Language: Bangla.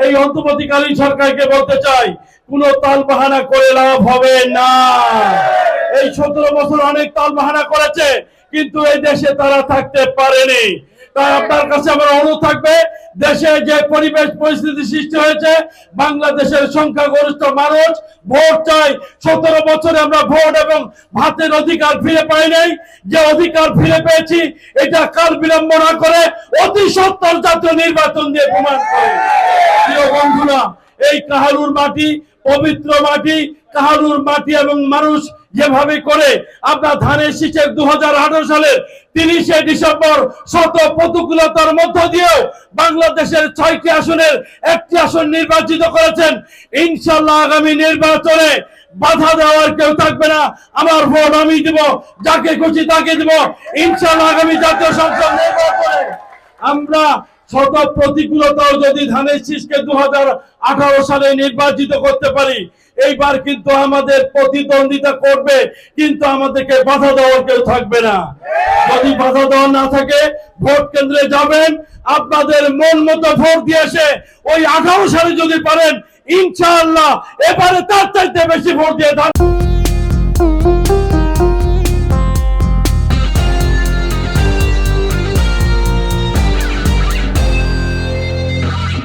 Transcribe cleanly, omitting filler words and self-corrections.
এই অন্তর্বর্তীকালীন সরকারকে বলতে চাই, কোনো তালবাহানা করে লাভ হবে না। এই 17 বছর অনেক তালবাহানা করেছে, কিন্তু এই দেশে তারা থাকতে পারেনি। তাই আপনার কাছে আমার অনুরোধ থাকবে, দেশে যে পরিবেশ পরিস্থিতি সৃষ্টি হয়েছে, বাংলাদেশের সংখ্যাগরিষ্ঠ মানুষ ভোট চাই। 17 বছরে আমরা ভোট এবং ভাতের অধিকার ফিরে পাই নাই। যে অধিকার ফিরে পেয়েছি, এটা কাল বিলম্ব না করে অতি সত্বর জাতীয় নির্বাচন দিয়ে প্রমাণ করে। প্রিয় বন্ধুরা, এই কাহালুর মাটি পবিত্র মাটি, কাহালুর মাটি এবং মানুষ যেভাবে করে আমরা ধানের শীষের 2018 সালের 30শে ডিসেম্বর শত প্রতিকূলতার মধ্য দিয়েও বাংলাদেশের 6টি আসনের 1টি আসন নির্বাচিত করেছেন। ইনশাআল্লাহ আগামী নির্বাচনে বাধা দেওয়ার কেউ থাকবে না। আমার ভোট আমি দিব, যাকে খুশি তাকে দিব। ইনশাআল্লাহ আগামী জাতীয় সংসদ নির্বাচনে আমরা শত প্রতিকূলতাও যদি ধানের শীষকে 2018 সালে নির্বাচিত করতে পারি, এইবার কিন্তু আমাদের প্রতিদ্বন্দ্বিতা করবে, কিন্তু আমাদেরকে বাধা দেওয়ার কেউ থাকবে না। যদি বাধা দেওয়া না থাকে, ভোট কেন্দ্রে যাবেন, আপনাদের মন মতো ভোট দিয়ে এসে ওই 18 সালে যদি পারেন, ইনশাআল্লাহ এবারে তার চাইতে বেশি ভোট দিয়ে